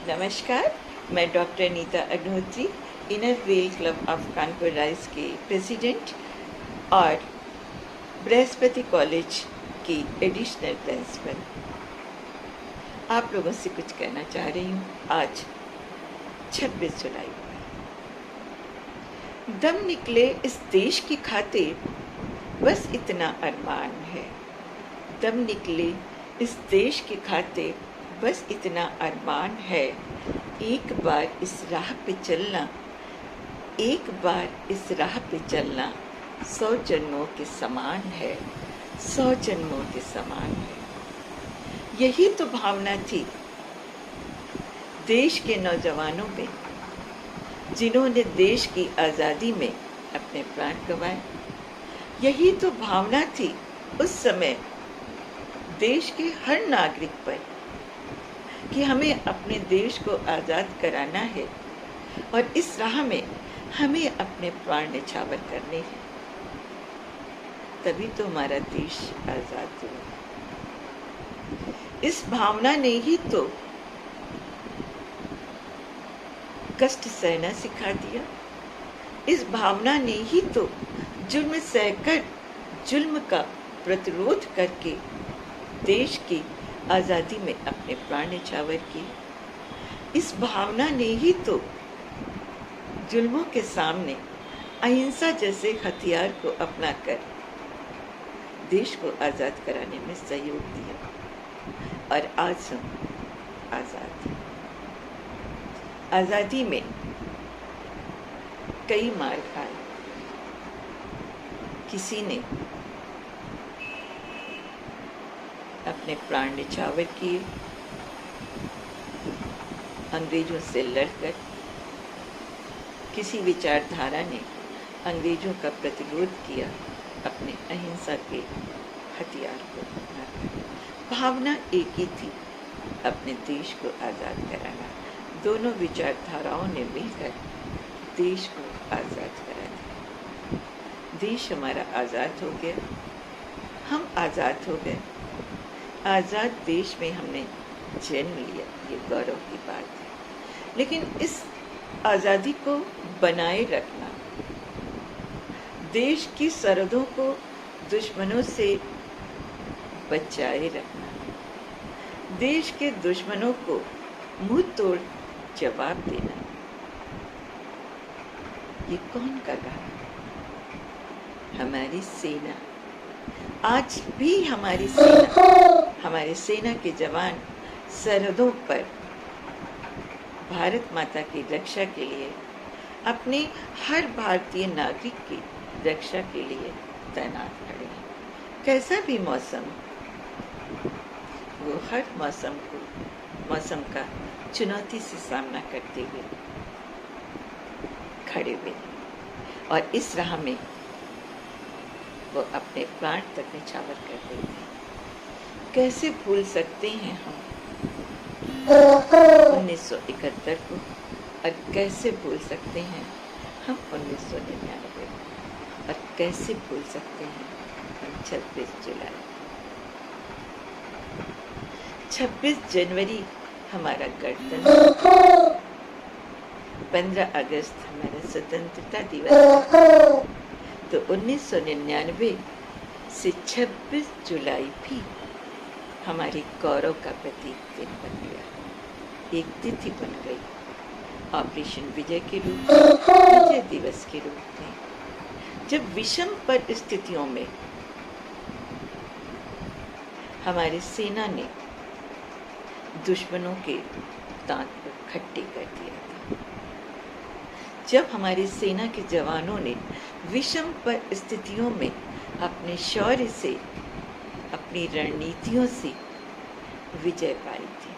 नमस्कार, मैं doctor Neeta Agnihotri, inner wheel club of Kanpur rise के प्रेसिडेंट और बृहस्पति कॉलेज की एडिशनल प्रिंसिपल आप लोगों से कुछ कहना चाह रही हूँ। आज 26 जुलाई दम निकले इस देश की खातिर, बस इतना अरमान है। दम निकले इस देश की खातिर, बस इतना अरमान है। एक बार इस राह पे चलना, एक बार इस राह पे चलना 100 जन्मों के समान है, 100 जन्मों के समान है। यही तो भावना थी देश के नौजवानों में, जिन्होंने देश की आज़ादी में अपने प्राण गंवाए। यही तो भावना थी उस समय देश के हर नागरिक पर कि हमें अपने देश को आज़ाद कराना है और इस राह में हमें अपने प्राण न्यौछावर करने हैं। तभी तो हमारा देश आज़ाद हुआ। इस भावना ने ही तो कष्ट सहना सिखा दिया। इस भावना ने ही तो जुल्म सहकर जुल्म का प्रतिरोध करके देश की आज़ादी में अपने प्राण न्यौछावर किए। इस भावना ने ही तो जुल्मों के सामने अहिंसा जैसे हथियार को अपनाकर देश को आज़ाद कराने में सहयोग दिया और आज हम आज़ाद हैं। आज़ादी में कई मार खाए। किसी ने अपने प्राण न्यौछावर किए, अंग्रेजों से लड़कर। किसी विचारधारा ने अंग्रेजों का प्रतिरोध किया अपने अहिंसा के हथियार को अपनाकर। भावना एक ही थी, अपने देश को आज़ाद कराना। दोनों विचारधाराओं ने मिलकर देश को आज़ाद करा दिया। देश हमारा आज़ाद हो गया, हम आज़ाद हो गए। आज़ाद देश में हमने जन्म लिया, ये गौरव की बात है। लेकिन इस आज़ादी को बनाए रखना, देश की सरहदों को दुश्मनों से बचाए रखना, देश के दुश्मनों को मुंह तोड़ जवाब देना, ये कौन कर रहा है? हमारी सेना। आज भी हमारी सेना के जवान सरहदों पर भारत माता की रक्षा के लिए, अपने हर भारतीय नागरिक की रक्षा के लिए तैनात खड़े हैं। कैसा भी मौसम, वो हर मौसम का चुनौती से सामना करते हुए खड़े हुए हैं और इस राह में वो अपने प्राण तक न्यौछावर कर देते हैं। कैसे भूल सकते हैं हम 1971 को, और कैसे भूल सकते हैं हम 1999 को, और कैसे भूल सकते हैं हम 26 जुलाई। 26 जनवरी हमारा गणतंत्र, 15 अगस्त हमारा स्वतंत्रता दिवस। तो 1999 से 26 जुलाई भी हमारे गौरव का प्रतीक दिन बन गया, एक तिथि बन गई ऑपरेशन विजय के रूप में, विजय दिवस के रूप में। जब विषम परिस्थितियों में हमारी सेना ने दुश्मनों के दांत को खट्टे कर दिया था, जब हमारी सेना के जवानों ने विषम परिस्थितियों में अपने शौर्य से, अपनी रणनीतियों से विजय पाई थी।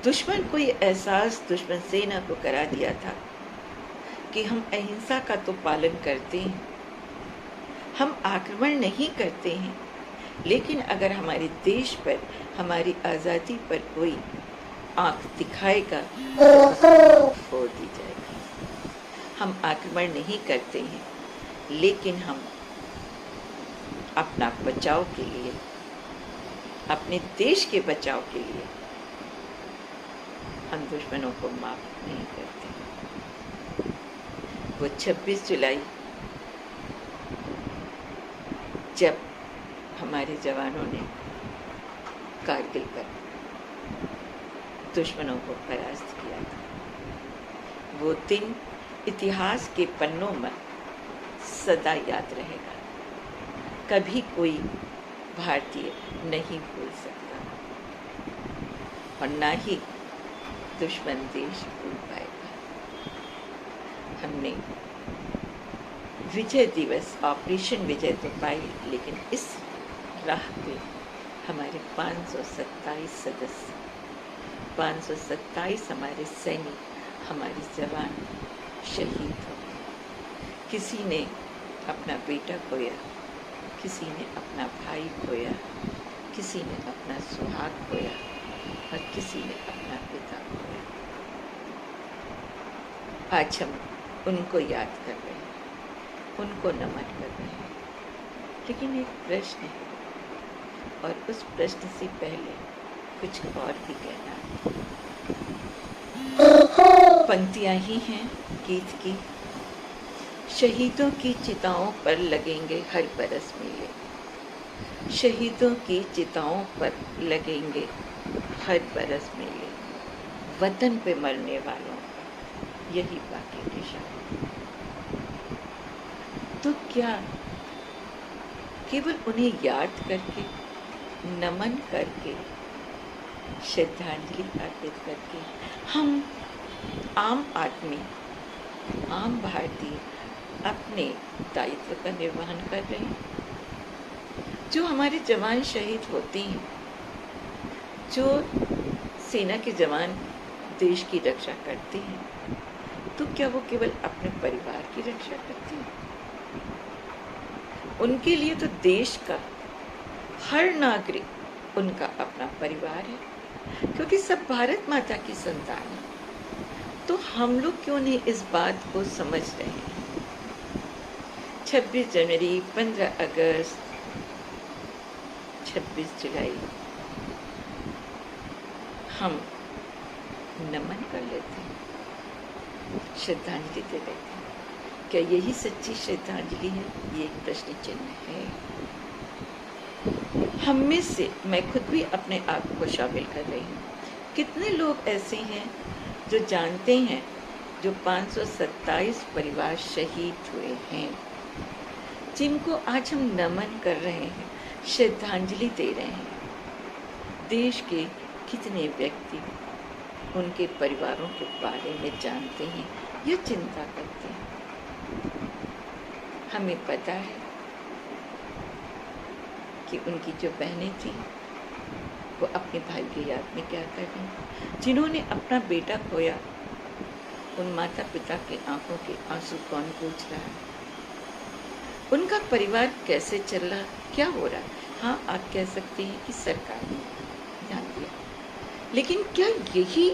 दुश्मन को ये एहसास दुश्मन सेना को करा दिया था कि हम अहिंसा का तो पालन करते हैं, हम आक्रमण नहीं करते हैं, लेकिन अगर हमारे देश पर, हमारी आज़ादी पर कोई आंख दिखाएगा तो फोड़ दी जाएगी। हम आक्रमण नहीं करते हैं, लेकिन हम अपना बचाव के लिए, अपने देश के बचाव के लिए हम दुश्मनों को माफ नहीं करते। वो 26 जुलाई जब हमारे जवानों ने कारगिल पर दुश्मनों को परास्त किया था, वो दिन इतिहास के पन्नों में सदा याद रहेगा। कभी कोई भारतीय नहीं भूल सकता और ना ही दुश्मन देश भूल पाएगा। हमने विजय दिवस, ऑपरेशन विजय तो पाई, लेकिन इस राह पे हमारे 527 सदस्य, 527 हमारे सैनिक, हमारे जवान शहीद हो गए। किसी ने अपना बेटा खोया, किसी ने अपना भाई खोया, किसी ने अपना सुहाग खोया और किसी ने अपना पिता खोया। आज हम उनको याद कर रहे हैं, उनको नमन कर रहे हैं, लेकिन एक प्रश्न है और उस प्रश्न से पहले कुछ और भी कहना है। पंक्तियां ही हैं गीत की। शहीदों की चिताओं पर लगेंगे हर बरस मेले, शहीदों की चिताओं पर लगेंगे हर बरस मेले, वतन पे मरने वालों का यही बाकी निशान। तो क्या केवल उन्हें याद करके, नमन करके, श्रद्धांजलि अर्पित करके हम आम आदमी, आम भारतीय अपने दायित्व का निर्वहन कर रहे हैं? जो हमारे जवान शहीद होते हैं, जो सेना के जवान देश की रक्षा करते हैं, तो क्या वो केवल अपने परिवार की रक्षा करते हैं? उनके लिए तो देश का हर नागरिक उनका अपना परिवार है, क्योंकि सब भारत माता की संतान है। तो हम लोग क्यों नहीं इस बात को समझ रहे हैं? 26 जनवरी, 15 अगस्त, 26 जुलाई हम नमन कर लेते हैं, श्रद्धांजलि दे देते हैं। क्या यही सच्ची श्रद्धांजलि है? ये एक प्रश्न चिन्ह है। हम में से, मैं खुद भी अपने आप को शामिल कर रही हूँ, कितने लोग ऐसे हैं जो जानते हैं, जो 527 परिवार शहीद हुए हैं, जिनको आज हम नमन कर रहे हैं, श्रद्धांजलि दे रहे हैं। देश के कितने व्यक्ति उनके परिवारों के बारे में जानते हैं या चिंता करते हैं? हमें पता है कि उनकी जो बहनें थी वो अपने भाई की याद में क्या कर रही, जिन्होंने अपना बेटा खोया। उन माता पिता के आंखों के आंसू कौन पूछ रहा है? उनका परिवार कैसे चल रहा, क्या हो रहा? हाँ, आप कह सकते हैं कि सरकार ने ध्यान दिया, लेकिन क्या यही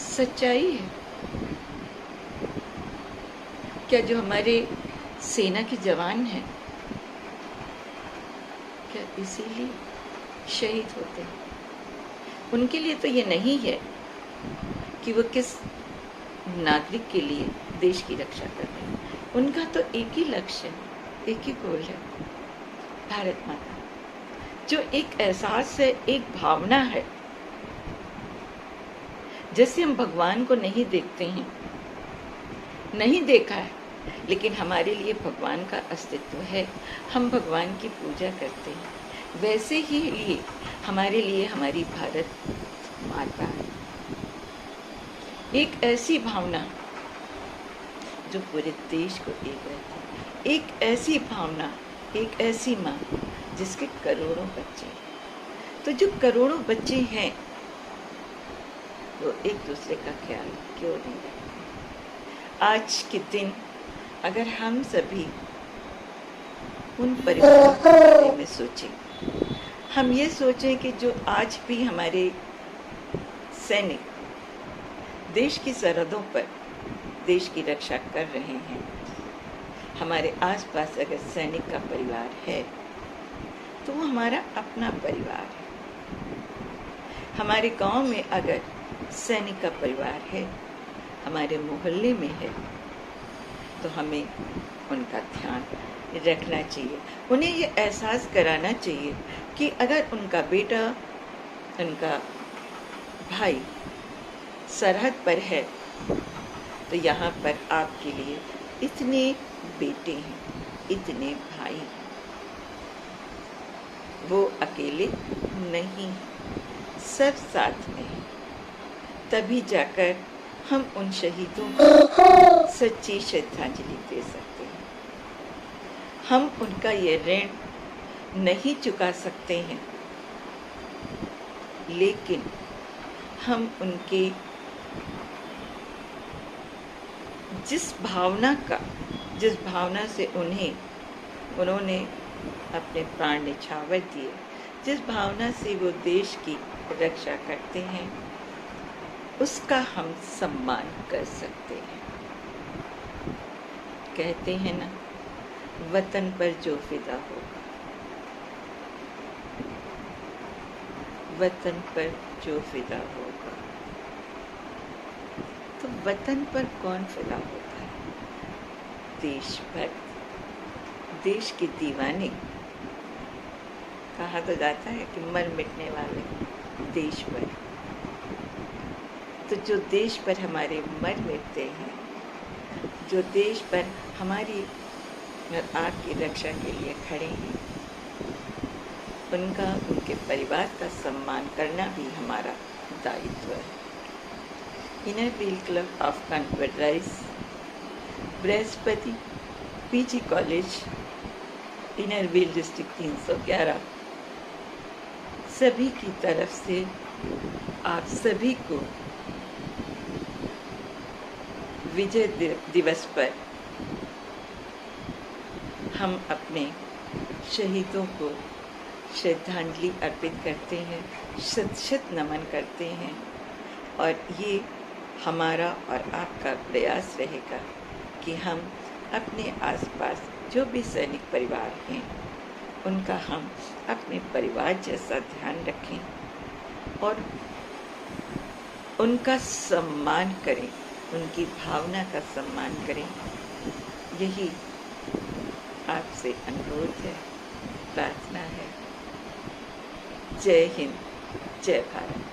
सच्चाई है? क्या जो हमारे सेना के जवान हैं, क्या इसीलिए शहीद होते हैं? उनके लिए तो ये नहीं है कि वो किस नागरिक के लिए देश की रक्षा कर रहे हैं। उनका तो एक ही लक्ष्य है, एक ही गोल है, भारत माता। जो एक एहसास है, एक भावना है। जैसे हम भगवान को नहीं देखते हैं, नहीं देखा है, लेकिन हमारे लिए भगवान का अस्तित्व है, हम भगवान की पूजा करते हैं, वैसे ही लिए हमारे लिए हमारी भारत माता है। एक ऐसी भावना जो पूरे देश को एक रखती है, एक ऐसी भावना, एक ऐसी माँ जिसके करोड़ों बच्चे हैं। तो जो करोड़ों बच्चे हैं वो एक दूसरे का ख्याल क्यों नहीं रखते? आज के दिन अगर हम सभी उन परिवारों के बारे में सोचें, हम ये सोचें कि जो आज भी हमारे सैनिक देश की सरहदों पर देश की रक्षा कर रहे हैं, हमारे आसपास अगर सैनिक का परिवार है तो वो हमारा अपना परिवार है। हमारे गांव में अगर सैनिक का परिवार है, हमारे मोहल्ले में है, तो हमें उनका ध्यान रखना चाहिए। उन्हें ये एहसास कराना चाहिए कि अगर उनका बेटा, उनका भाई सरहद पर है तो यहाँ पर आपके लिए इतने बेटे हैं, इतने भाई हैं। वो अकेले नहीं, सब साथ में हैं। तभी जाकर हम उन शहीदों को सच्ची श्रद्धांजलि दे सकते हैं। हम उनका ये ऋण नहीं चुका सकते हैं, लेकिन हम उनके जिस भावना से उन्होंने अपने प्राण न्यौछावर दिए, जिस भावना से वो देश की रक्षा करते हैं, उसका हम सम्मान कर सकते हैं। कहते हैं ना, वतन पर जो फिदा होगा, वतन पर जो फिदा होगा। तो वतन पर कौन फिदा होता है? देशभक्त, देश के दीवाने। कहा तो जाता है कि मर मिटने वाले देश पर। तो जो देश पर हमारे मर मिटते हैं, जो देश पर हमारी और आपकी रक्षा के लिए खड़े हैं, उनका, उनके परिवार का सम्मान करना भी हमारा दायित्व है। Inner wheel club of convent rise, Brihaspati PG college, inner wheel district 311, सभी की तरफ से आप सभी को विजय दिवस पर हम अपने शहीदों को श्रद्धांजलि अर्पित करते हैं, शत शत नमन करते हैं। और ये हमारा और आपका प्रयास रहेगा कि हम अपने आसपास जो भी सैनिक परिवार हैं, उनका हम अपने परिवार जैसा ध्यान रखें और उनका सम्मान करें, उनकी भावना का सम्मान करें। यही आपसे अनुरोध है, प्रार्थना है। जय हिंद, जय भारत।